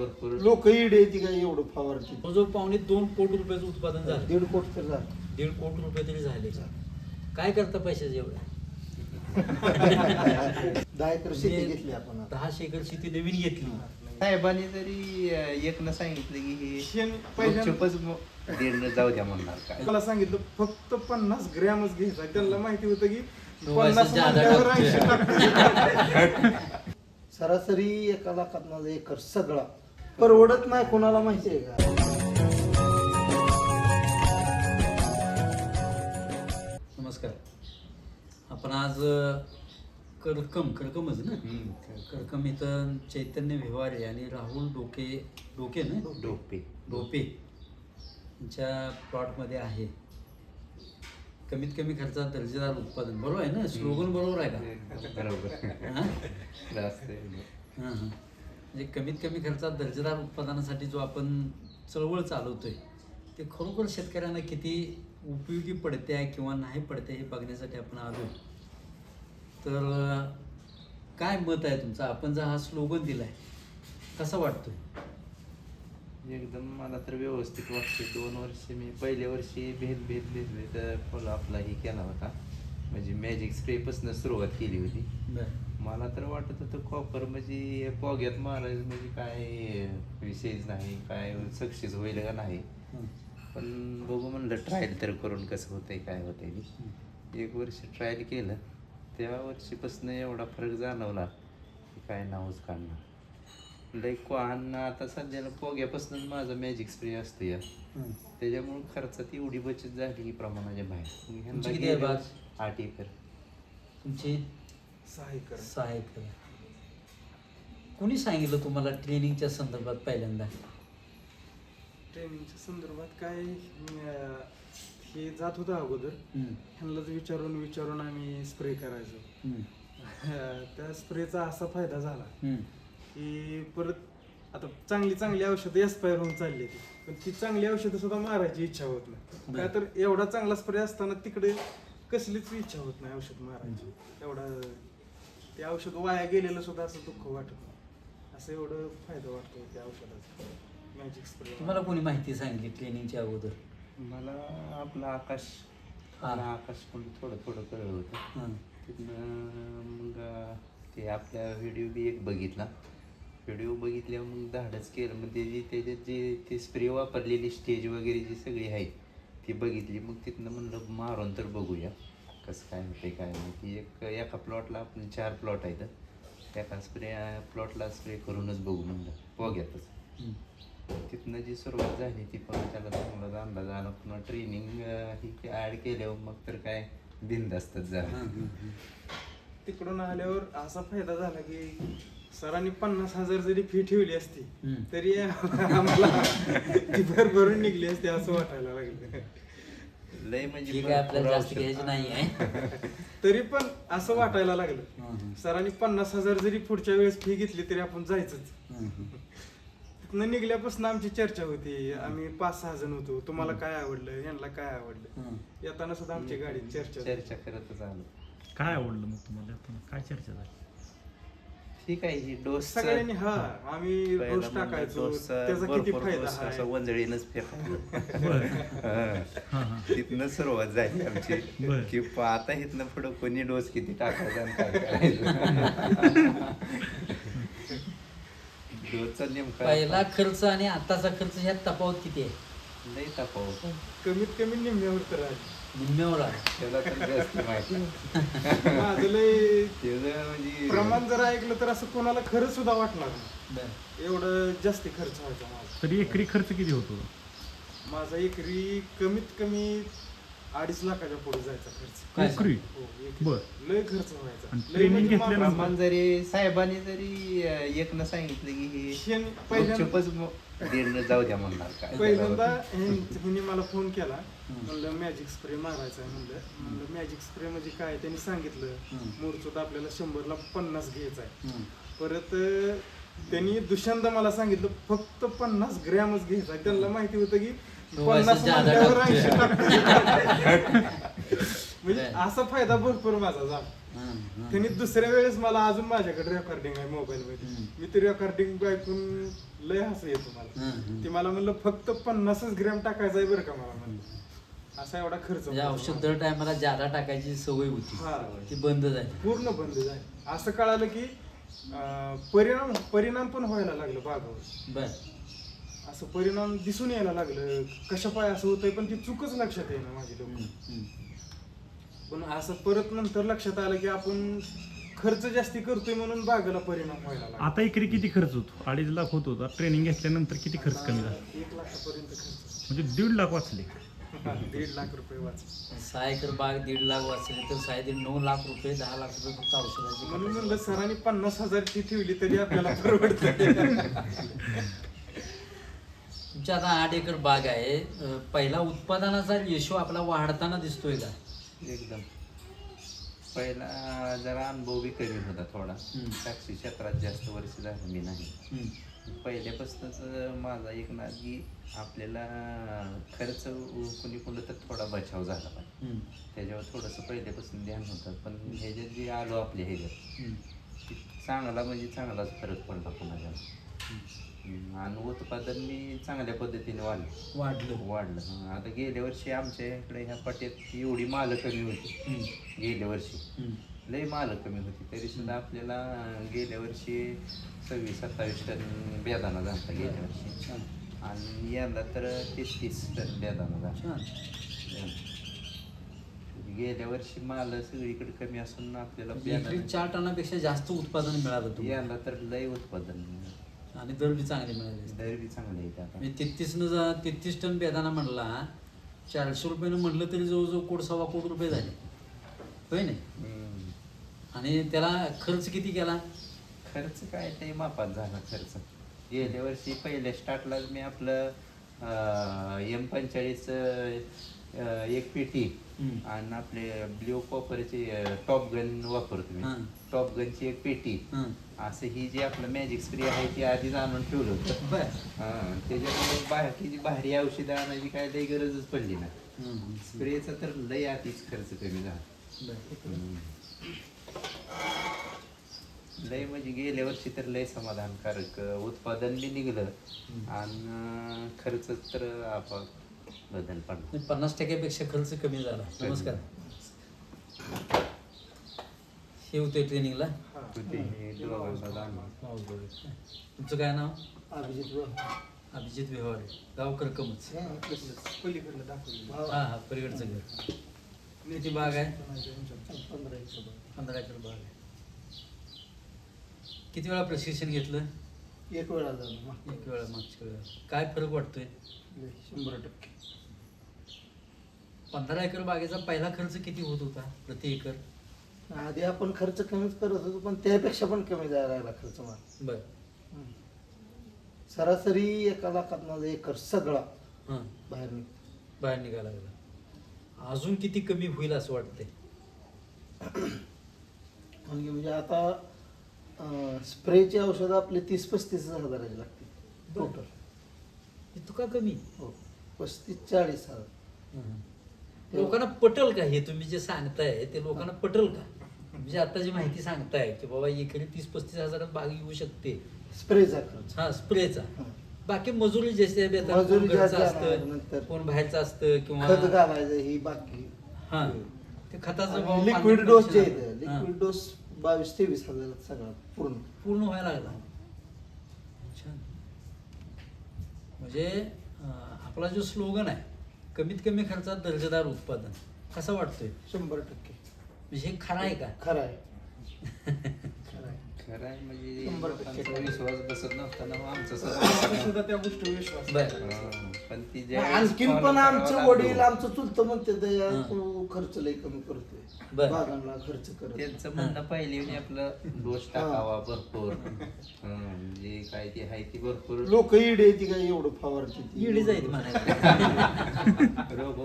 लोक ईड काय एवढं फवारची जो पावणे 2 कोटी रुपयाचं उत्पादन झालं. 1.5 कोटी तर झालं. 1.5 कोटी रुपये तरी झाले. काय करता पैशाचे एवढं? 10 एकर शेती घेतली आपण. 10 एकर शेती नवीन घेतली. साहेबांनी जरी एकनं सांगितलं की हे शेण पहिल्यांदा दीडनं जाऊ द्या म्हणणार काय. मला सांगितलं फक्त 50 ग्रॅमच घ्यायचा. त्यांना माहिती होतं की व्हायचं 50 जादा म्हणल्यावर टाकतोय. 80 टाकतोय. सरासरी 1 लाखात एकर सगळा परवडत नाही. कोणाला माहिती आहे का? नमस्कार. आपण आज करकमच ना, करकम इथं चैतन्य विवारे आणि राहुल डोके ना डोपे यांच्या प्लॉटमध्ये आहे. कमीत कमी खर्चात दर्जेदार उत्पादन. बरोबर आहे ना? स्लोगन बरोबर आहे का? बरोबर. हां म्हणजे कमीत कमी खर्चात दर्जेदार उत्पादनासाठी जो आपण चळवळ चालवतोय ते खरोखर शेतकऱ्यांना किती उपयोगी पडते आहे किंवा नाही पडते हे बघण्यासाठी आपण आलो. तर काय मत आहे तुमचं? आपण जर हा स्लोगन दिलाय कसा वाटतोय? एकदम मला तर व्यवस्थित वाटते. 2 वर्ष मी पहिल्या वर्षी भेद तर फॉलो आपला ही केला होता. म्हणजे मॅजिक स्प्रेपासून सुरुवात केली होती. मला तर वाटत होतं कॉपर म्हणजे पोग्यात मारायचं म्हणजे काय विषयच नाही, काय सक्सेस होईल का नाही. पण बघू म्हणलं ट्रायल तर करून कसं होतंय काय होतंय. 1 वर्ष ट्रायल केलं. त्या वर्षीपासून एवढा फरक जाणवला की काय नावच काढणार. वाहन आता सध्याला पोग्यापासून माझा मॅजिक स्प्रे असतो या, त्याच्यामुळे खर्चात एवढी बचत झाली की प्रमाणाच्या बाहेर. 8 एकर. तुमची 6 एकर. कोणी सांगितलं तुम्हाला ट्रेनिंगच्या संदर्भात पहिल्यांदा? ट्रेनिंगच्या संदर्भात काय हे जात होतं अगोदर. ह्यांनाच विचारून आम्ही स्प्रे करायचो. त्या स्प्रेचा असा फायदा झाला की परत आता चांगली औषधं एक्सपायर होऊन चालली ती, पण ती चांगली औषधं सुद्धा मारायची इच्छा होत नाही. काय तर एवढा चांगला स्प्रे असताना तिकडे कसलीच इच्छा होत नाही औषध मारायची. एवढा ते औषध वाया गेलेलं सुद्धा असं दुःख वाटत नाही. असं एवढं फायदा वाटतो त्या औषधाचा मॅजिक स्प्रे. तुम्हाला कोणी माहिती सांगितली ट्रेनिंगच्या अगोदर? मला आपला आकाश पण थोडं कळलं होतं. तिथनं मग ते आपल्या व्हिडिओ बी एक बघितला. व्हिडिओ बघितल्यावर मग धाडच केलं. मग त्याच्यात जे ते स्प्रे वापरलेली स्टेज वगैरे जी सगळी आहे ती बघितली. मग तिथनं म्हणलं मारून तर बघूया कसं काय होते काय नाही. ती एका प्लॉटला आपण 4 प्लॉट आहेत. एका प्लॉटला स्प्रे करूनच बघू म्हणलं पोग्यातच. तिथनं जी सुरुवात झाली ती पण त्याला चांगला अंदाज आला. पुन्हा ट्रेनिंग ही ॲड केल्यावर मग तर काय बिनधास्तच झालं. तिकडून आल्यावर असा फायदा झाला की सरांनी 50,000 जरी फी ठेवली असती तरी आम्हाला ती भरभरून निघली असती असं वाटायला लागलं. लय म्हणजे काय आपल्याला जास्त घ्यायची नाही आहे. तरी पण असं वाटायला लागलं सरांनी 50,000 जरी पुढच्या वेळेस फी घेतली तरी आपण जायचंच. तिथनं निघल्यापासून आमची चर्चा होती. आम्ही 5-6 जण होतो. तुम्हाला काय आवडलं, यांना काय आवडलं, येताना सुद्धा आमची गाडी चर्चा करतच आलो. काय आवडलं मग तुम्हाला? काय चर्चा झाली? ठीक आहे ही डोस सगळ्यांनी आम्ही डोस टाकायचो त्याचा किती फायदा आहे. वंजळीनच तिथनं सुरुवात झाली आमची की आता इथनं पुढं कोणी डोस किती टाकायचा आणि काय करायचं. डोसचा नेमका पहिला खर्च आणि आताचा खर्च ह्यात तफावत किती आहे? लई तफावत. कमीत कमी निम्म्यावर तर आहे. निम्म्यावर आहे. त्याला तर जास्त माहिती. माझं लय म्हणजे प्रमाण जर ऐकलं तर असं कोणाला खरंच सुद्धा वाटणार नाही एवढं जास्ती खर्च व्हायचा माझा. तरी एकरी खर्च किती होतो? माझा एकरी कमीत कमी 2.5 लाखाच्या पुढे जायचा खर्च. एकरी? बर. लय खर्च व्हायचा. ट्रेनिंग घेतल्यानंतर प्रमाण जरी साहेबांनी जरी एकनं सांगितलं की हे शेण पहिल्यांदा दीडनं जाऊ द्या म्हणणार काय. ह्यांनी मला फोन केला. म्हणलं मॅजिक स्प्रे मारायचा आहे. म्हणलं मॅजिक स्प्रे म्हणजे काय त्यांनी सांगितलं. मोरचोत आपल्याला 100ला 50 घ्यायचा आहे. परत त्यांनी दुसऱ्यांदा मला सांगितलं फक्त 50 ग्रॅमच घ्यायचा आहे. त्यांना माहिती होतं की 50 म्हणल्यावर 80 टाकतो. म्हणजे असा फायदा भरपूर माझा झाला. त्यांनी दुसऱ्या वेळेस मला अजून माझ्याकडे रेकॉर्डिंग आहे मोबाईल मध्ये, मी ते रेकॉर्डिंग ऐकून लय हसू येतो मला. ती मला म्हणलं फक्त 50 ग्रॅम टाकायचं आहे बरं का मला म्हणलं. असा एवढा खर्च म्हणजे औषध दर टायमाला जादा टाकायची सवय होती, हा. ती बंद झाली. पूर्ण बंद झाली. असं कळालं की परिणाम पण व्हायला लागलं बागावर. बर. असं परिणाम दिसून यायला लागलं. कशा पाय असं होतंय पण ती चूकच लक्षात येईना माझी लोक. पण असं परत नंतर लक्षात आलं की आपण खर्च जास्ती करतोय म्हणून बागाला परिणाम व्हायला लागला. आता एकरी किती खर्च होतो? 2.5 लाख होत होता, ट्रेनिंग घेतल्यानंतर किती खर्च कमी झाला? 1 लाखापर्यंत खर्च. म्हणजे 1.5 लाख वाचले. 1.5 लाख रुपये वाच. 6 एकर बाग 1.5 लाख वाचले तर 9 लाख रुपये, 10 लाख रुपये फक्त औषधाची. म्हणून म्हणलं सरांनी 50,000 ची ठेवली तरी आपल्याला परवडतं. तुमच्या आता 8 एकर बाग आहे, पहिला उत्पादनाचा रेशो आपला वाढताना दिसतोय का? एकदम पहिला जरा अनुभव बी कमी होता थोडा. द्राक्ष क्षेत्रात जास्त वर्ष झालं मी नाही. पहिल्यापासूनच माझा एक ना की आपल्याला खर्च कोणी कोणी तर थोडा बचाव झाला पाहिजे, त्याच्यावर थोडंसं पहिल्यापासून ध्यान होतं. पण ह्याच्यात जे आलो आपल्या ह्याच्यात चांगला म्हणजे चांगलाच फरक पडला कोणाला. आणि उत्पादन मी चांगल्या पद्धतीने वाढलं. आता गेल्या वर्षी आमच्या इकडे ह्या पट्ट्यात एवढी माल कमी होती. गेल्या वर्षी लय माल कमी होती, तरी सुद्धा आपल्याला गेल्या वर्षी 26-27 टन बेदाणा झाला गेल्या वर्षी. आणि यंदा तर 33 टन बेदाणा झाला. गेल्या वर्षी माल सगळीकडे कमी असून आपल्याला बेदाणा 4 टनापेक्षा जास्त उत्पादन मिळालं तुम्हाला. यंदा तर लय उत्पादन आणि दर बी चांगले मिळाले. दर बी चांगले आहेत आता. 33 टन बेदाणा म्हणला, 400 रुपयानं म्हटलं तरी जवळजवळ 1.25 कोटी रुपये झाले, होय नाही? आणि त्याला खर्च किती केला? खर्च काय ते मापात झाला खर्च. गेल्या वर्षी पहिल्या स्टार्टलाच मी आपलं M45 एक पेटी आणि आपले ब्ल्यू कॉपरची टॉप गन वापरतो मी. टॉप गनची एक पेटी, असं ही जी आपलं मॅजिक स्प्रे आहे ती आधीच आणून ठेवलं होतं. त्याच्यामुळे बाकीची भारी औषधं आणायची काय लई गरजच पडली ना. स्प्रेचा तर लय आधीच खर्च कमी झाला. लय म्हणजे गेल्या वर्षी तर लय समाधानकारक उत्पादन बी निघलं आणि खर्च तर आपोआप बदल पडला. 50% खर्च कमी झाला. नमस्कार. हे होते ट्रेनिंगला. तुमचं काय नाव? अभिजित व्यवहार, गाव करकमच. पलीकडलं दाखवलं. हा, पलीकडचं घर. किती बाग आहे? 15 एकर बाग आहे. किती वेळा प्रशिक्षण घेतलं? 1 वेळा झालं. 1 वेळा. मागच्या वेळा काय फरक वाटतोय? 100%. 15 एकर बागेचा पहिला खर्च किती होत होता प्रति एकर? आधी आपण खर्च कमीच करत होतो, पण त्यापेक्षा पण कमी जायला लागला खर्च मला. बर. सरासरी 1 लाखात माझा एकर सगळा बाहेर निघायला लागला. अजून किती कमी होईल असं वाटतंय? म्हणजे आता स्प्रेची औषधं आपले 30-35 हजाराची लागते टोटल. तू का कमी? हो, 35-40 हजार. लोकांना पटल का हे तुम्ही जे सांगताय ते? लोकांना पटल का? म्हणजे आता जी माहिती सांगताय की बाबा एकरी 30-35 हजारात बाग येऊ शकते स्प्रेचा खर्च. हा, स्प्रेचा. बाकी मजुरी जास्त मजुरी जास्त असतं, नंतर कोण बाहेरचं असतं किंवा खत घालायचं ही बाकी. हा, ते खताचं भाव लिक्विड डोस जे हा. आहे, लिक्विड डोस 22-23 हजारात सगळा पूर्ण व्हायला लागला. छान. म्हणजे आपला जो स्लोगन आहे, कमीत कमी खर्चात दर्जेदार उत्पादन, कसं वाटतोय? 100%. म्हणजे हे खरं आहे का? खरं आहे. खरं आहे म्हणजे 100% लोकांचा विश्वास बसत नव्हता ना आमचा सुद्धा त्या गोष्टीवर विश्वास. पण ती ज्यावेळेस आणखीन follow पण आमचं करावं वडील लागलं, आमचं चुलतं म्हणते तू खर्च लय कमी करतोय, बरं. बागांना खर्च करत. त्यांचं म्हणणं पहिले आपलं डोस टाकावा भरपूर. म्हणजे काय ती आहे ती भरपूर लोक इडे ती काय एवढं फवारते ती. इडी जाईल म्हणायला.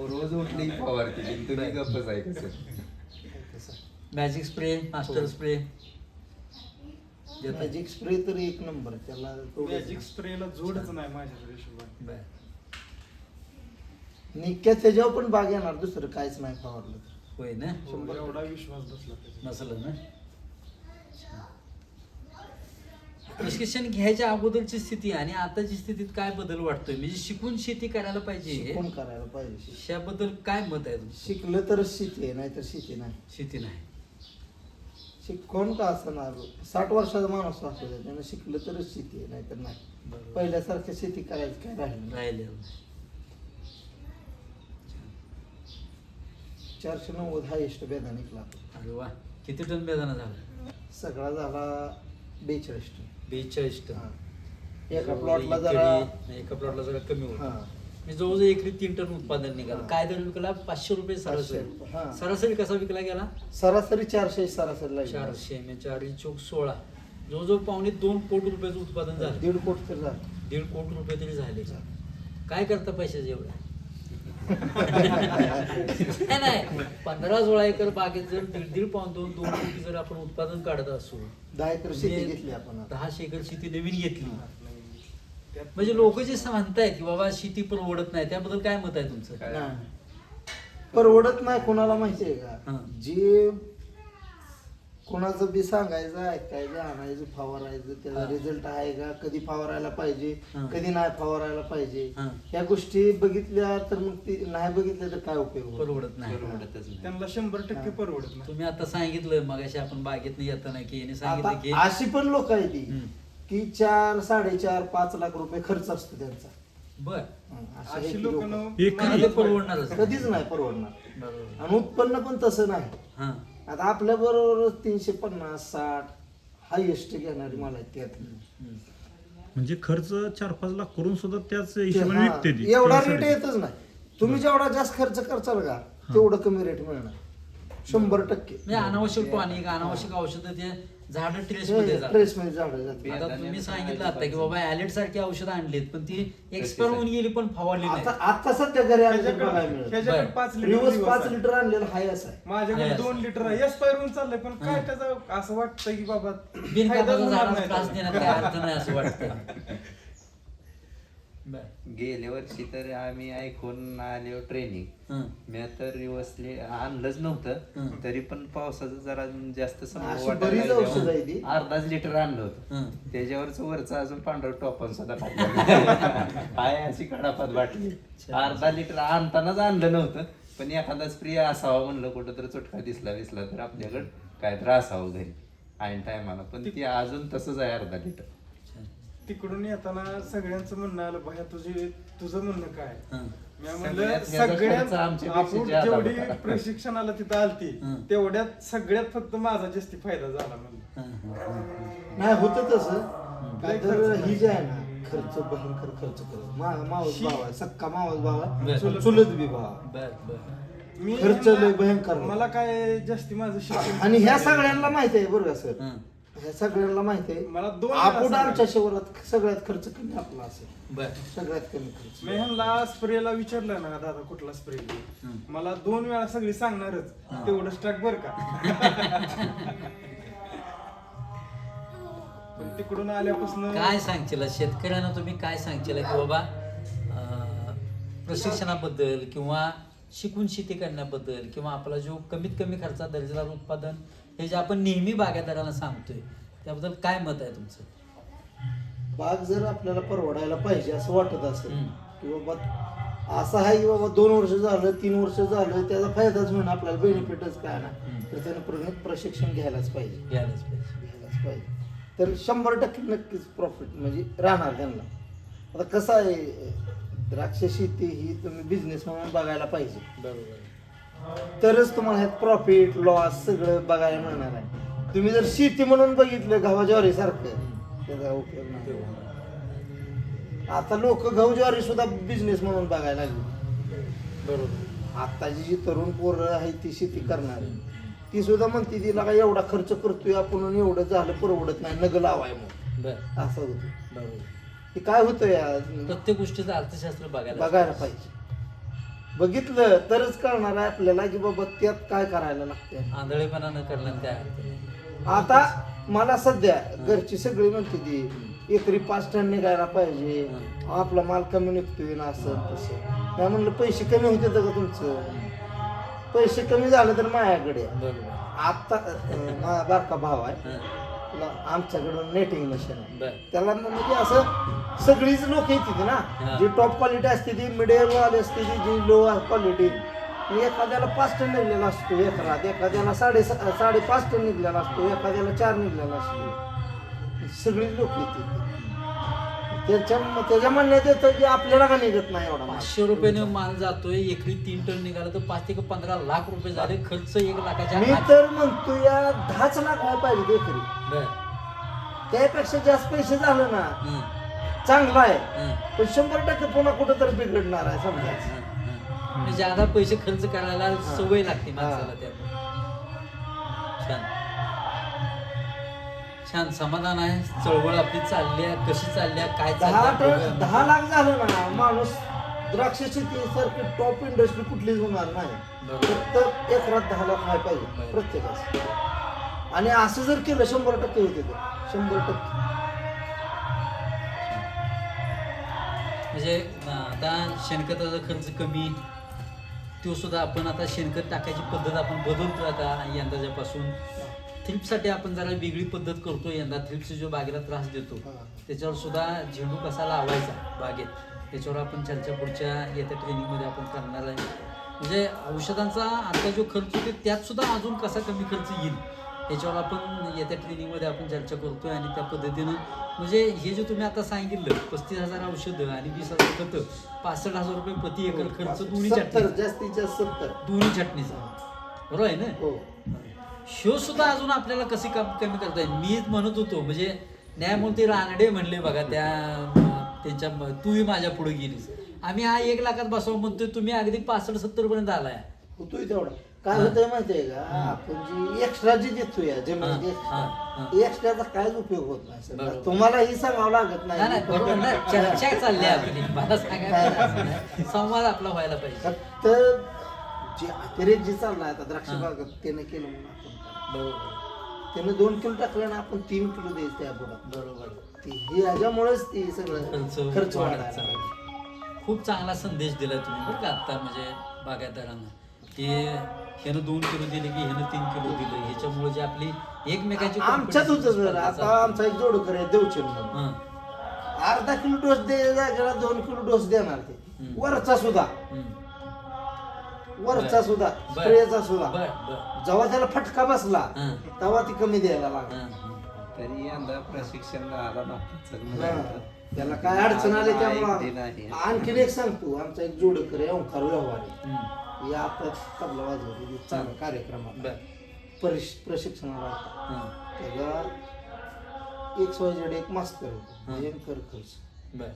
रोज उठली फवारती. तुम्ही गप्पच आहे कसं. Magic spray, master spray magic spray तर 1 नंबर आहे. त्याला मॅजिक स्प्रेला जोडच नाही माझ्या हिशोबाने. निक्क्या त्याच्यावर पण बाग येणार, दुसरं काहीच नाही फवारलं तर. होय ना, एवढा विश्वास बसला त्याच्यावर. नसलं ना. प्रशिक्षण घ्यायच्या अगोदरची स्थिती आणि आताची स्थितीत काय बदल वाटतोय? म्हणजे शिकून शेती करायला पाहिजे शिकून करायला पाहिजे. याबद्दल काय मत आहे तुमचं? शिकलं तरच शेती आहे, नाही तर शेती नाही. शेती नाही. शिकवण का असणार, 60 वर्षाचा माणूस असू दे, त्यानं शिकलं तरच शेती आहे, नाही तर नाही. बरोबर. पहिल्यासारखं शेती करायचं काय राहिलं नाही. राहिलेलं नाही. 490 हायेस्ट बेदा निघला. अरे वा, किती टन बेदाणा झाला? सगळा झाला 42 टन. 42 टन. हा. एका प्लॉटला जरा एका प्लॉटला जरा कमी होतं. हा. मी जवळजवळ एकरी 3 टन उत्पादन निघालं. हा. काय दर विकला? 500 रुपये 500 सरासरी. रुपये, हा. सरासरी कसा विकला गेला? सरासरी 400 सरासरी लागली. 400 म्हणजे 4 चौक 16, जवळजवळ 2.25 कोटी रुपयाचं उत्पादन झालं. 1.5 कोटी तर झालं. 1.5 कोटी रुपये तरी झाले. काय करता पैशाचं एवढं? नाही 15-16 एकर बागेत जर 1.5 पाऊण 2 कोटी जर आपण उत्पादन काढत असू, 10 एकर शेती घेतली आपण आता. 10 एकर शेती नवीन घेतली, म्हणजे लोक जे म्हणतायत की बाबा शेती परवडत नाही, त्याबद्दल काय मत आहे तुमचं? नाही. परवडत नाही कोणाला माहिती आहे हा. का? जे कोणाचं बी सांगायचं ऐकायचं आणायचं फवारायचं, त्याचा हा. रिझल्ट आहे का, कधी फवारायला पाहिजे हा. कधी नाही फवारायला पाहिजे, हा. ह्या गोष्टी बघितल्या तर मग ती नाही बघितल्या तर काय उपयोग होतो? परवडत नाही. परवडतच नाही. त्यांना 100% परवडत नाही. तुम्ही आता सांगितलं मगाशी आपण बागेत येताना की याने सांगितलं की आता अशी पण लोक आहे ती हम्म. की 4, 4.5, 5 लाख रुपये खर्च असतो त्यांचा. बर, अशी अशी एक लोक लोकं. एकरी परवडणारच नाही. कधीच नाही परवडणार. बरोबर. आणि उत्पन्न पण तसं नाही. हा. आता आपल्या बरोबर 350, 60 हायेस्ट घेणारी मला आहेत त्यातली. हम्म. म्हणजे खर्च 4-5 लाख करून सुद्धा त्याच हिशोबाने हा, विकते ती. एवढा रेट त्यासाठी. येतच नाही. तुम्ही जेवढा जास्त खर्च करचाल का तेवढं कमी रेट मिळणार 100%. म्हणजे अनावश्यक टॉनिक, अनावश्यक औषधं ते झाड ट्रेस मध्ये जातात. ट्रेस मध्ये झाडं जाते. आता तुम्ही सांगितलं आता की बाबा ऍलेट सारखी औषधं आणलीत, पण ती एक्सपायर होऊन गेली पण फवारली नाही. आता सध्या घरी आले तर बघायला मिळेल. ह्याच्याकडे बरं. 5 रिवर्स लिटर 5 लिटर आणलेलं हाय असं आहे. माझ्याकडे आहे 2 लिटर आहे. एक्सपायर होऊन चाललंय, पण काय त्याचं असं वाटतं की बाबा फायदाच बिनकामाचा होणार झाडाला नाही त्रास त्याचा. देण्यात काय अर्थ नाही असं वाटतं. बर. गेल्या वर्षी तर आम्ही ऐकून आलो ट्रेनिंग, हं. मी तर रिवर्सली आणलंच नव्हतं, हं. तरी पण पावसाचं जरा जास्त समोर अशी वाटायला बरीच लागल्यावर औषधं आहे ती. अर्धाच लिटर आणलं होतं. हं. त्याच्यावरच वरचं अजून पांढरं टोपण सुद्धा टाकलं. काय अशी कडापात वाटली. अर्धा लिटर आणतानाच आणलं नव्हतं, पण एखादा स्प्रे असावा म्हणलं, कुठं तर चुटका दिसला तर आपल्याकडं काय तर असावं घरी ऐन टायमाला, पण ती अजून तसंच आहे अर्धा लिटर. तिकडून येताना सगळ्यांचं म्हणणं आलं, भया तुझं म्हणणं काय? हं. मी म्हणलं सगळ्यात ह्याचा सगळ्यात खर्च आमच्यापेक्षा आपण जादा जेवढी होता. प्रशिक्षणाला तिथं आलती हं. तेवढ्यात सगळ्यात फक्त माझा जास्ती फायदा झाला म्हणलं. हं, हं, हं. नाही होतं तसं. काय तर ही जे आहे ना, खर्च भयंकर खर्च करत. मावस भाव आहे, सक्का मावस भाव आहे, बरं. चुलत बी भाव आहे. बर बर. मी खर्च लय भयंकर. मला काय जास्ती माझं शिक्षण आणि ह्या सगळ्यांना माहिती आहे बरं का सर, हं. ह्या सगळ्यांना माहिती आहे. मला 2 आपण आमच्या शहरात सगळ्यात खर्च कमी आपला असेल, बर. सगळ्यात कमी खर्च. मी ह्यांना स्प्रेला विचारलं ना, दादा कुठला स्प्रे? हं. मला 2 वेळा सगळी सांगणारच, हं. तेवढं स्टॉक बर का. पण तिकडून आल्यापासून काय सांगशील शेतकऱ्यांना, तुम्ही काय सांगशील की बाबा प्रशिक्षणाबद्दल किंवा शिकून शेती करण्याबद्दल, किंवा आपला जो कमीत कमी खर्चात दर्जेदार उत्पादन हे जे आपण नेहमी बागायतदारांना सांगतोय, त्याबद्दल काय मत आहे तुमचं? बाग जर आपल्याला परवडायला पाहिजे असं वाटत असेल हम्म. की बाबा असं आहे की बाबा 2 वर्ष झालं 3 वर्ष झालं त्याचा फायदाच होईल, आपल्याला बेनिफिटच काय ना, तर त्यानं प्रशिक्षण घ्यायलाच पाहिजे. घ्यायलाच पाहिजे. घ्यायलाच पाहिजे. तर 100% नक्कीच प्रॉफिट म्हणजे राहणार त्यांना. आता कसं आहे, द्राक्ष शेती ही तुम्ही बिझनेस म्हणून बघायला पाहिजे, बरोबर. तरच तुम्हाला ह्यात प्रॉफिट लॉस सगळं बघायला मिळणार आहे. तुम्ही जर शेती म्हणून बघितलं गव्हा ज्वारी सारखं, त्याचा उपयोग नाही. आता लोक गहू ज्वारी सुद्धा बिझनेस म्हणून बघायला लागली. बरोबर. आताची जी तरुण पोरं आहे ती शेती करणारी, ती सुद्धा म्हणते तिला काय एवढा खर्च करतोय आपण आणि एवढं झालं परवडत नाही, नग लावाय मग बर. असं होतं. बरोबर. हे काय होतं या प्रत्येक गोष्टीचं अर्थशास्त्र बघायला बघायला पाहिजे. बघितलं तरच कळणार आहे आपल्याला की बाबा त्यात काय करायला लागते. आंधळेपणा न करण्यात काय अर्थ नाही. आता मला सध्या घरची सगळी म्हणते ती एकरी 5 टन निघायला पाहिजे, आपला माल कमी निघतोय ना असं तसं. मी म्हणलं पैसे कमी होते का तुमचं? पैसे कमी झाले तर माझ्याकडे आहे. बरोबर. आता माझा बारका भाव आहे हां. तुला आमच्याकडं नेटिंग मशीन आहे बरं. त्याला म्हणजे असं सगळीच लोक येते ना हा. जी टॉप क्वालिटी असते ती मिडियम वाली असते ती जी लो क्वालिटी एखाद्याला 5 टन निघलेला असतो एकरात एखाद्याला 5.5 टन निघलेला असतो एखाद्याला 4 निघलेला असतो सगळीच लोक येते त्याच्या म्हणण्यात येतं की आपल्याला का निघत नाही एवढा माल. 500 रुपयाने माल जातोय एकरी 3 टन निघाला तर 5 ते 15 लाख रुपये झाले खर्च 1 लाखाच्या मी आत. तर म्हणतो या 10 लाख व्हायला पाहिजे एकरी बरं. त्यापेक्षा जास्त पैसे झालं ना हं. चांगलं आहे हं. पण 100% पुन्हा कुठं तर बिघडणार आहे समजायचं हं. हं. म्हणजे ज्यादा पैसे खर्च करायला सवय लागते माणसाला हां. त्यामुळे. छान छान समाधान आहे. चळवळ आपली चालली आहे कशी चालली आहे काय 10 लाख झालं ना माणूस द्राक्ष शेती सारखी टॉप इंडस्ट्री कुठलीच होणार नाही बरोबर. फक्त एकरात 10 लाख व्हायला पाहिजे बरोबर. प्रत्येकाच आणि असं जर केलं 100% होते ते 100%. म्हणजे आता शेणखताचा खर्च कमी तो सुद्धा आपण आता शेणखत टाकायची पद्धत आपण बदलतो आता यंदाच्यापासून. थ्रिप्ससाठी आपण जरा वेगळी पद्धत करतो यंदा. थ्रिप्स जो बागेला त्रास देतो त्याच्यावर सुद्धा झेंडू कसा लावायचा बागेत त्याच्यावर आपण चर्चा पुढच्या येत्या ट्रेनिंगमध्ये आपण करणार आहे. म्हणजे औषधांचा आता जो खर्च होतो त्यात सुद्धा अजून कसा कमी खर्च येईल याच्यावर आपण येत्या ट्रेनिंगमध्ये आपण चर्चा करतोय आणि त्या पद्धतीनं म्हणजे हे जे तुम्ही आता सांगितलं 35,000 औषधं आणि 20,000 खतं 65,000 रुपये प्रति एकर खर्च दोन्ही 70 चटणी जास्तीत जास्त 70. दोन्ही चटणीचा बरोबर आहे ना. हो शो सुद्धा अजून आपल्याला कशी कमी करता येईल. मीच म्हणत होतो म्हणजे न्यायमूर्ती रानडे म्हणले बघा त्यांच्या तूही माझ्या पुढे गेलीस आम्ही हा 1 लाखात बसवा म्हणतोय तुम्ही अगदी 65-70 पर्यंत आलाय. होतोय तेवढा काय होतंय माहितीये का आपण जी एक्स्ट्रा जी देतोय जमिनीत एक्स्ट्राचा काहीच उपयोग होत नाही सर. बरोबर. तुम्हालाही सांगावं लागत नाही नाही बरोबर ना चर्चा चालली आहे आपली मला सांगायचं असं नाही. संवाद आपला व्हायला पाहिजे. फक्त जे अतिरेक जे चाललाय आता द्राक्ष बागात त्याने केलं म्हणून आपण करा. बरोबर त्याने 2 किलो टाकलं ना आपण 3 किलो द्यायचं त्या बुडात बरोबर हे याच्यामुळेच ते सगळं खर्च वाढत वाढायला चालला. लागला. खूप चांगला संदेश दिला तुम्ही बरं का आत्ता म्हणजे बागायतदारांना की ह्यानं 2 किलो दिले की ह्यानं 3 किलो दिलं ह्याच्यामुळे जे आपली एकमेकांची आमच्यात होतं सर आता आमचा एक जोडकर आहे देवचंद म्हणून हं. अर्धा किलो डोस द्यायला 2 किलो डोस देणार ते वरचा सुद्धा हं. वरचा सुद्धा बर. स्प्रेचा सुद्धा बर बर जेव्हा त्याला फटका बसला हं. तेव्हा ती कमी द्यायला लागला हं. हं. तरी यंदा प्रशिक्षण आला हा. त्याला काय अडचण आली त्यामुळे आणखीन एक सांगतो आमचा एक जोडकर आहे ओंकार व्यवहारी हं. या आता तबला वाजवली चांगला कार्यक्रमात बर प्रशिक्षणाला हं. त्याला एक सोयजडे एक मास्तर होतो हं. भयंकर खर्च बर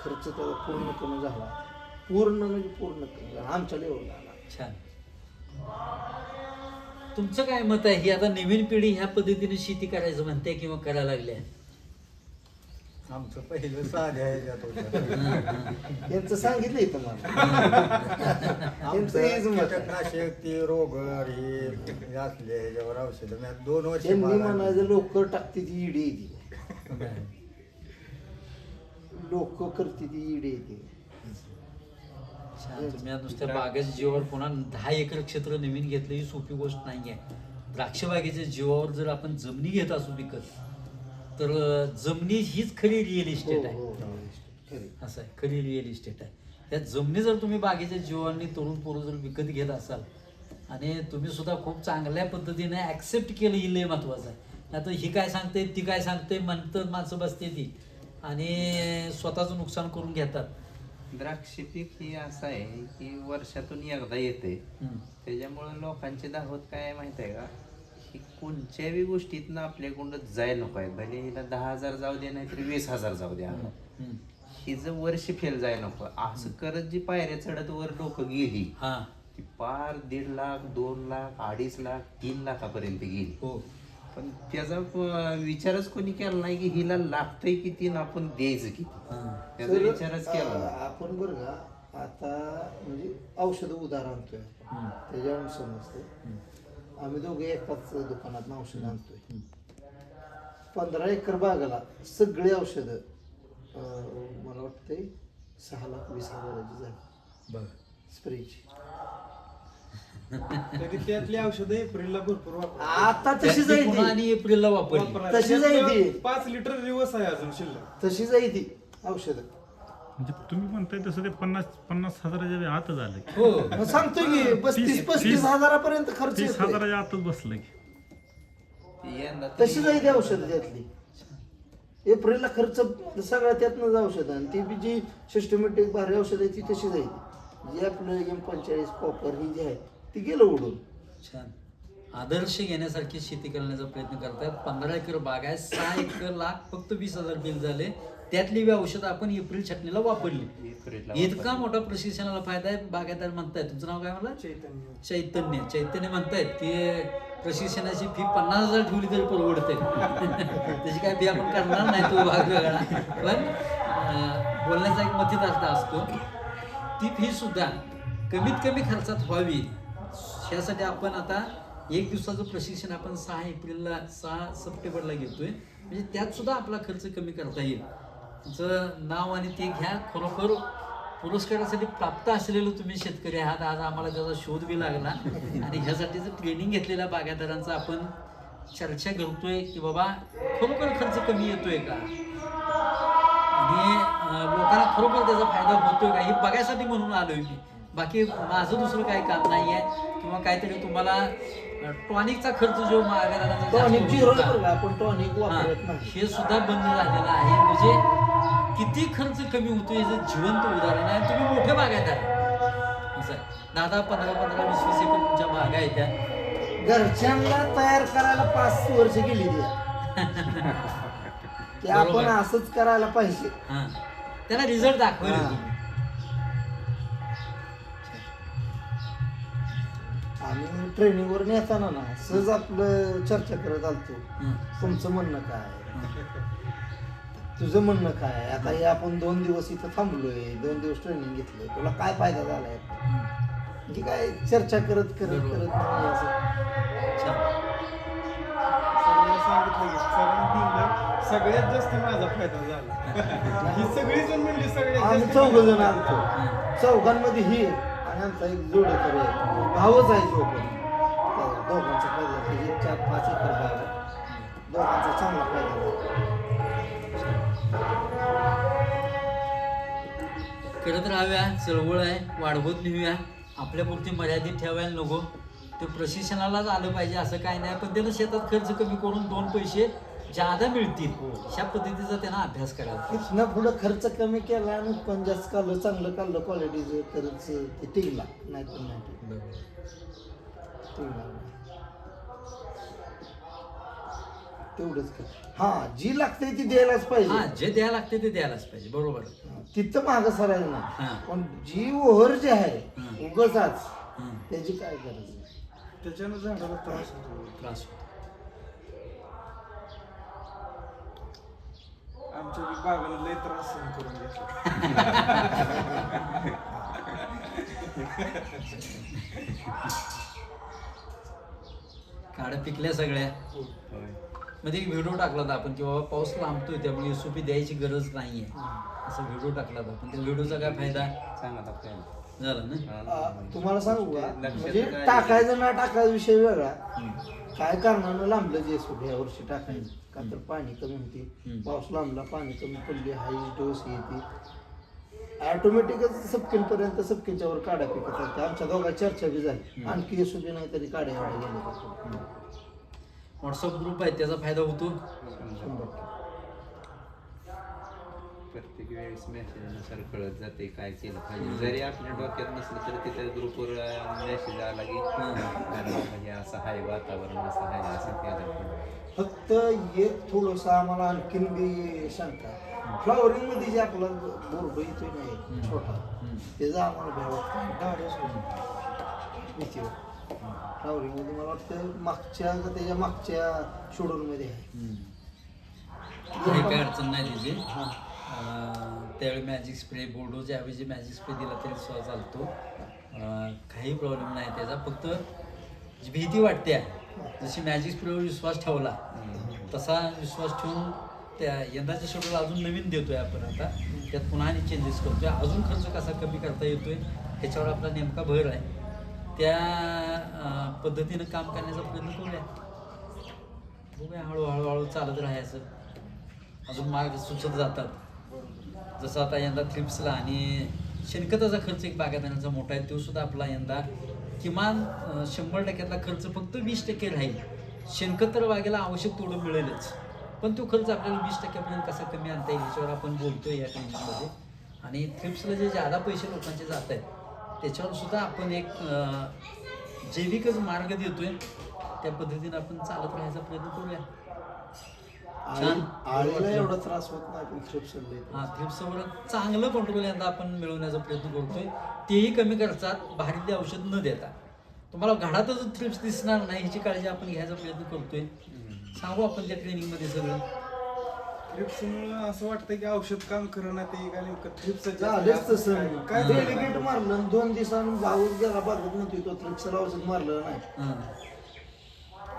खर्च त्याचा पूर्ण कमी झाला पूर्ण म्हणजे पूर्ण कमी झाला आमच्या लेवलला आला. छान. तुमचं काय मत आहे ही आता नवीन पिढी ह्या पद्धतीने शेती करायचं म्हणते किंवा करायला लागली आहे? आमचं पहिलं साध्या ह्याच्यात होतं. यांचं सांगितलंय तुम्हाला यांचं हेच मत आहे. कीटकनाशक ते रोगर हे असले ह्याच्यावर औषधं मी आता 2 वर्ष त्यांनी मारली. म्हणायचं लोक टाकते ती इडी येते लोक करते ती इडी येते छान. तुम्ही आता नुसत्या बागेच्या जीवावर पुन्हा 10 एकर क्षेत्र नवीन घेतलं ही सोपी गोष्ट नाही आहे. द्राक्ष बागेच्या जीवावर जर आपण जमिनी घेत असू विकत तर जमिनी हीच खरी रिअल इस्टेट आहे. खरी. असं आहे खरी रिअल इस्टेट आहे. या जमिनी जर तुम्ही बागेच्या जीवांनी तरुण पोरं जर विकत घेत असाल आणि तुम्ही सुद्धा खूप चांगल्या पद्धतीने ॲक्सेप्ट केलं ही लय महत्त्वाचं आहे. आता ही काय सांगते ती काय सांगते म्हणतात माणसं बसते ती आणि स्वतःचं नुकसान करून घेतात. द्राक्ष पीक ही असं आहे की वर्षातून एकदा येते त्याच्यामुळे लोकांची दावत काय आहे माहिती आहे का की कोणत्याही गोष्टीतनं आपल्याकडून जायला नको आहे भले हिला 10,000 जाऊ दे नाही तरी 20,000 जाऊ द्या हिचं वर्ष फेल जायला नको असं करत जी पायऱ्या चढत वर लोक गेली हां ती पार 1.5 लाख 2 लाख 2.5 लाख 3 लाखापर्यंत गेली. हो पण त्याचा विचारच कोणी केला नाही की हिला लागतंय किती आणि आपण द्यायचं किती त्याचा सर, विचारच केला नाही. आपण बरं का आता म्हणजे औषध उधार आणतोय त्याच्यावरून समजते आम्ही दोघे एकाच दुकानात औषध आणतोय 15 एकर बागाला सगळे औषधं मला वाटतंय 6,20,000 झाली बरं स्प्रेची. तरी त्यातली औषधं एप्रिलला भरपूर वापरतात. आता तशीच त्यातली आहे पुन्हा ती, आणि एप्रिलला वापरली. वापरायला. तशीच आहे ती. त्यातलं 5 लिटर दिवस आहे अजून शिल्लक. तशीच आहे ती औषधं. म्हणजे तुम्ही म्हणताय तसं ते 50,000च्या आतच आलं की. हो मग सांगतोय की 35 हजारापर्यंत खर्च 30,000च्या येतोय. आतच बसलं की. यंदा तशीच आहे ती औषधं त्यातली. एप्रिलला खर्च सगळ्या त्यातनंच औषधं, आणि ती बी जी सिस्टमॅटिक भारी औषध आहे ती तशीच आहे. जी आपलं M45 कॉपर ही जी आहे ती गेलं उडून. छान. आदर्श घेण्यासारखी शेती करण्याचा प्रयत्न करतात. 15 एकर बाग आहे, 6 एकर लाख फक्त 20,000 बिल झाले. त्यातली बी औषधं आपण एप्रिल छाटणीला वापरली. एप्रिलला इतका मोठा प्रशिक्षणाला फायदा आहे. बागायतदार म्हणतायत, तुमचं नाव काय मला? चैतन्य म्हणतायत की प्रशिक्षणाची फी 50,000 ठेवली तरी परवडते. त्याची काय फी आपण करणार नाही, तो भाग वेगळा. पण बोलण्याचा एक मतीत अर्थ असतो. ती फी सुद्धा कमीत कमी खर्चात व्हावी यासाठी आपण आता 1 दिवसाचं प्रशिक्षण आपण 6 सप्टेंबरला घेतोय. म्हणजे त्यात सुद्धा आपला खर्च कमी करता येईल. तुमचं नाव आणि ते घ्या. खरोखर पुरस्कारासाठी प्राप्त असलेलं तुम्ही शेतकरी आहात. आज आम्हाला त्याचा शोध बी लागला आणि ह्यासाठीचं ट्रेनिंग घेतलेल्या बागायतदारांचा आपण चर्चा करतोय की बाबा खरोखर खर्च कमी येतोय का आणि लोकांना खरोखर त्याचा फायदा होतोय का हे बघायसाठी म्हणून आलोय मी. बाकी माझं दुसरं काही काम नाही आहे किंवा काहीतरी तुम्हाला टॉनिकचा खर्च जो टॉनिक झिरो मागायला बरं, आपण टॉनिक वापरत नाही. हे सुद्धा बंद झालेलं आहे. म्हणजे किती खर्च कमी होतो याचं जिवंत उदाहरण आहे. तुम्ही मोठे बागायतदार असं आहे. 10, 15, 20 एकर तुमच्या बागा आहेत त्या. घरच्यांना तयार करायला 5 वर्ष गेली ती की आपण बरोबर. असंच करायला पाहिजे. हां त्याला रिझल्ट दाखवायला हां. तुम्ही. आम्ही ट्रेनिंगवर नेताना ना सहज आपलं चर्चा करत आलतो. हं. तुमचं म्हणणं काय, तुझं म्हणणं काय. आता हे आपण 2 दिवस इथं थांबलोय, 2 दिवस ट्रेनिंग घेतलंय, तुला काय फायदा झालाय, म्हणजे काय चर्चा करत बरोबर. नाही असं. छान. सरांनी सांगितलं की सरांनी म्हणलं सगळ्यात जास्त माझा फायदा झाला. ही सगळी जण म्हणली सगळ्यात आम्ही जास्त 4 जण माझा आलतो. हं. 4घांमध्ये ही आणि आमचा एक जोडीदार आहे, भावच आहे जो पण. त्या दोघांचा फायदा, त्याची 4-5 एकर बाग आहे. दोघांचा चांगला फायदा झाला. करत राहाव्या. चळवळ आहे, वाढवत नेऊया. आपल्यापुरती मर्यादित ठेवायला नको. ते प्रशिक्षणालाच आलं पाहिजे असं काय नाही. पण त्यानं शेतात खर्च कमी करून 2 पैसे जादा मिळतील अशा पद्धतीचा त्यांना अभ्यास करायला पाहिजे. इथनं पुढं खर्च कमी केला आणि पण जास्त काढलं, चांगलं काढलं, क्वालिटीचं खर्च ते टिकला नाही तर नाही टिकला. तेवढंच कर. हा जी लागते ती द्यायलाच हा पाहिजे. जे द्यायला लागते ते द्यायलाच पाहिजे. बरोबर. तिथं मागं सरायला हा. नाही. पण जी ओव्हर जी आहे हा. उगाच हं. त्याची काय गरज आहे. त्याच्यानं झाडाला त्रास होतो. त्रास होतो. आमच्या बी बागाला लय त्रास सहन करून घेतला. काड्या पिकल्या सगळ्या. मध्ये एक व्हिडिओ टाकला होता आपण की बाबा पाऊस लांबतोय त्यामुळे एसओपी द्यायची गरज नाहीये असं व्हिडिओ टाकला होता. पण त्या व्हिडिओचा काय फायदा चांगला फायदा झाला ना. तुम्हाला सांगू का, लक्षात म्हणजे काय टाकायचं ना टाकायचा विषय वेगळा. हं. काय कारणानं लांबलं जे सुट या वर्षी टाकायचं का तर पाणी कमी होते, हं. पाऊस लांबला, पाणी कमी पडले, हाई डोस येते, ऑटोमॅटिकच सपकिनपर्यंत सपकिनच्या वर काड्या पिकत आहेत. आमच्या दोघा चर्चा बी झाली. आणखी एसोबी नाही तरी काड्या एवढ्या गेल्या का. व्हॉट्सअप ग्रुप आहे त्याचा फायदा होतो. 100%. प्रत्येक वेळेस मेसेजनुसार कळत जाते काय केलं पाहिजे. जरी आपल्या डोक्यात नसलं तरी तिथे ग्रुपवर मेसेज आला की म्हणजे असं आहे, वातावरण असं आहे, असं केलं पाहिजे. फक्त एक थोडंसं आम्हाला आणखीन बी शंका, फ्लॉवरिंग मध्ये जे आपला बोर्ड येतोय नाही छोटा, त्याचा आम्हाला भ्या वाटतं. फ्लॉवरिंग मध्ये मला वाटतं मागच्या का त्याच्या मागच्या शेड्यूल मध्ये आहे. काही काय अडचण नाही त्याची. हा. त्यावेळी मॅजिक स्प्रे बोर्डोच्या ऐवजी मॅजिक स्प्रे दिला तरी सुद्धा चालतो. काही प्रॉब्लेम नाही त्याचा. फक्त जी भीती वाटते जशी मॅजिक स्प्रेवर विश्वास ठेवला तसा विश्वास ठेवून त्या यंदाच्या शेड्यूल अजून नवीन देतोय आपण आता. त्यात पुन्हा आणि चेंजेस करतोय. अजून खर्च कसा कमी करता येतोय ह्याच्यावर आपला नेमका भर आहे त्या पद्धतीनं काम करण्याचा प्रयत्न करूया. बघूया हळूहळू चालत राहायचं. अजून मार्ग सुचत जातात. जसं आता यंदा थ्रिप्सला आणि शेणखताचा खर्च एक बागायतदारांचा मोठा आहे, तो सुद्धा आपला यंदा किमान 100%तला खर्च फक्त 20% राहील. शेणखत तर बागेला आवश्यक तेवढं मिळेलच, पण तो खर्च आपल्याला 20%पर्यंत कसा कमी आणता येईल ह्याच्यावर आपण बोलतोय या ट्रेनिंगमध्ये. आणि थ्रिप्सला जे जादा पैसे लोकांचे जात आहेत त्याच्यावर सुद्धा आपण एक जैविकच मार्ग देतोय. त्या पद्धतीने आपण चालत राहायचा प्रयत्न करूया. छान. आळीला एवढा त्रास होत नाही पण थ्रिप्सला येतो. हा, थ्रिप्सवर चांगलं कंट्रोल यंदा आपण मिळवण्याचा प्रयत्न करतोय. तेही कमी खर्चात बाहेरले औषध न देता. तुम्हाला घरातच थ्रिप्स दिसणार नाही ह्याची काळजी आपण घ्यायचा प्रयत्न करतोय. सांगू आपण त्या ट्रेनिंगमध्ये सगळं. थ्रिप्समुळं असं वाटतं की औषध काम करणं ते का नेमकं थ्रिप्सचं झालंच तसं. काय डेलिगेट मारलं 2 दिवसांनी भाऊच गेला बघत म्हणतोय तो थ्रिप्सला औषध मारलं नाही. हां.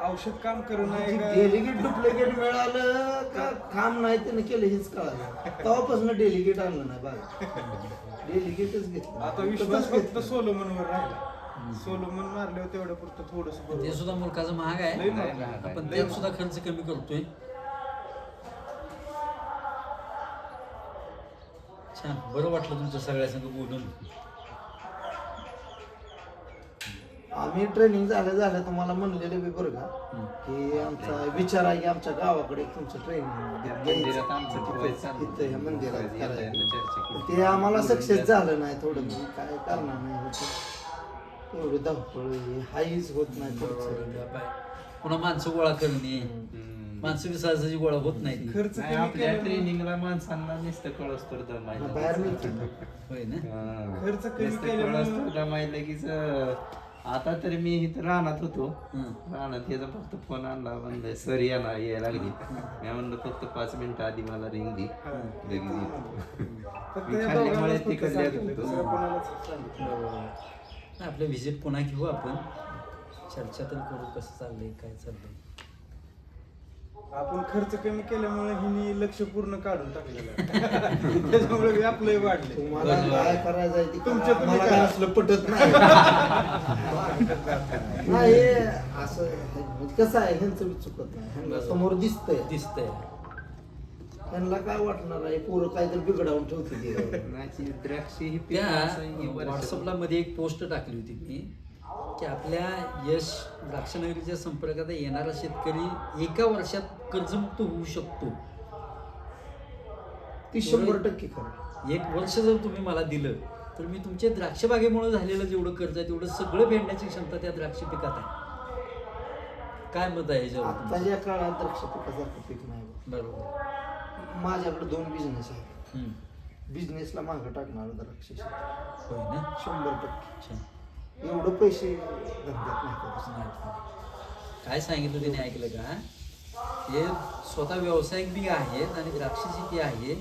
औषध काम करणं आहे का? डेलिगेट डुप्लिकेट मिळालं का काम नाही त्यानं केलं हेच कळालं. तेव्हापासून डेलिगेट आणलं नाही बघा. डेलिगेटच घेतलं. आता विश्वास फक्त सोलोमनवर राहिला. सोलोमन मारल्यावर तेवढं पुरतं थोडंसं ते सुद्धा मूर्खाचं महाग आहे. लई महाग आहे. आपण त्यात सुद्धा खर्च कमी करतोय. छान, बरं वाटलं तुमच्या सगळ्या संग बोलून. आम्ही ट्रेनिंग झालं तुम्हाला म्हणलेलं बी बरं का की आमचा विचार आहे की आमच्या गावाकडे तुमचं मंदिरात आमचं ट्रेनिंग ह्या मंदिरात करायचं. चर्चा ते आम्हाला सक्सेस झालं नाही. थोडं काय करणार नाही होतं. एवढं धावपळ हाईच होत नाही थोडंसं. पुन्हा माणसं गोळा करणे, माणसं विसर्जाची गोळा होत नाही. खर्च नाही, कमी आपल्या केल्यामुळं ट्रेनिंगला माणसांना नुसतं कळसतोर दमायला बाहेर मिळते. होय ना. खर्च कमी केल्यामुळं कळसतोर दमायला लगेच आता तरी मी इथं रानात होतो. हं. रानात याचा फक्त फोन आणला म्हणलं सर यायला लागली. मी म्हणलं फक्त 5 मिनिटं आधी मला रिंग दे लगेच येतो. फक्त मी या खाल्ल्यामुळे दोघांनाच फक्त तिकडल्या सांगितलं, होतो. दुसरं कोणालाच सांगितलं. बरोबर. आपलं व्हिजिट पुन्हा घेऊ आपण. चर्चा तर करू कसं चाललंय काय चाललंय. आपण खर्च कमी केल्यामुळे हिने लक्ष पूर्ण काढून टाकलेलं आहे. त्याच्यामुळे आपलंही वाढले. तुम्हाला काय करायचं आहे ते तुमच्या करा. तुम्ही मला करा. काय असलं पटत नाही. नाही हे असं म्हणजे कसं आहे ह्यांचं बी चुकत नाही. ह्यांना समोर दिसतंय. दिसतंय. त्यांना काय वाटणार आहे पोरं काहीतरी बिघडावून ठेवते. नाही, द्राक्ष ही पीक त्या असं ही वर्षातून- व्हॉट्सअपला मध्ये एक पोस्ट टाकली होती मी की आपल्या यश द्राक्षनगरीच्या संपर्कात येणारा शेतकरी एका वर्षात कर्जमुक्त होऊ शकतो. ती 100% खरं. 1 वर्ष जर तुम्ही मला दिलं तर मी तुमच्या द्राक्ष बागेमुळे झालेलं जेवढं कर्ज आहे तेवढं सगळं फेडण्याची क्षमता त्या द्राक्ष पिकात आहे. काय मत आहे याच्यावर तुमचं? आत्ताच्या काळात द्राक्ष पिकासारखं पीक नाही. बरोबर. माझ्याकडे 2 बिझनेस आहेत. हम्म. बिझनेसला मागं टाकणार द्राक्ष शेती. होय ना. 100%. छान. एवढं पैसे धंद्यात नाही. नाही. काय सांगितलं त्याने ऐकलं का? हे स्वतः व्यावसायिक बी आहेत आणि द्राक्ष शेती आहे.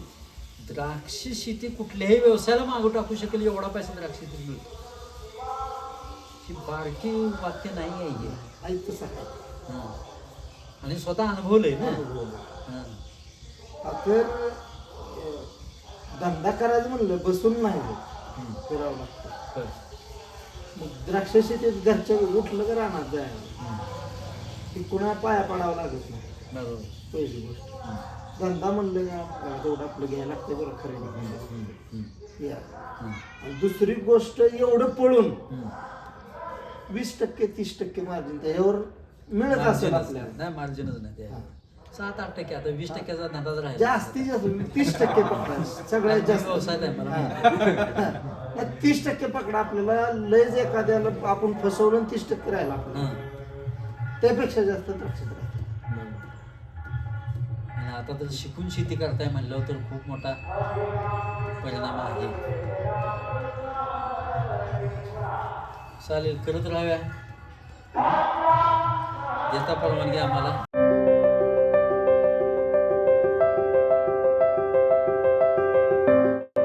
द्राक्ष शेती कुठल्याही व्यवसायाला मागं टाकू शकेल एवढा पैसा द्राक्ष शेतीत मिळतो. ही बारकी वाक्य नाही आहे हे. ऐक तसं आहे. हं. आणि स्वतः अनुभवलंय ना. हं. तर धंदा करायचं म्हणलं बसून नाही होत. हं. करावं लागतं. होय. मग द्राक्ष शेतीत घरच्या उठलं का राहणार जायला हं. ती कुणा पाया पडावं लागत नाही. बरोबर. पहिली गोष्ट हं. धंदा म्हणलं का तेवढं आपलं घ्यायला लागतं बरं खरेदी. हं. हं. या. हं. आणि दुसरी गोष्ट एवढं पळून हं. 20% 30% मार्जिन त्याच्यावर मिळत असेल मार्जिनच आपल्याला. नाही, मार्जिनच नाही ते. हां. 7-8% आता 20%चा धंदाच राहिला. जास्तीत जास्त 30% पकडा सगळ्यात जास्त. व्यवसाय आहे मला माहिती. 30% पकडा आपल्याला लयच एखाद्याला आपण फसवलं आणि 30% राहिला आपल्याला. हं. त्यापेक्षा जास्त द्राक्षात राहतं. बरोबर. आणि आता तर शिकून शेती करताय म्हणल्यावर तर खूप मोठा परिणाम आहे. चालेल, करत राहाव्या. देता परवानगी आम्हाला.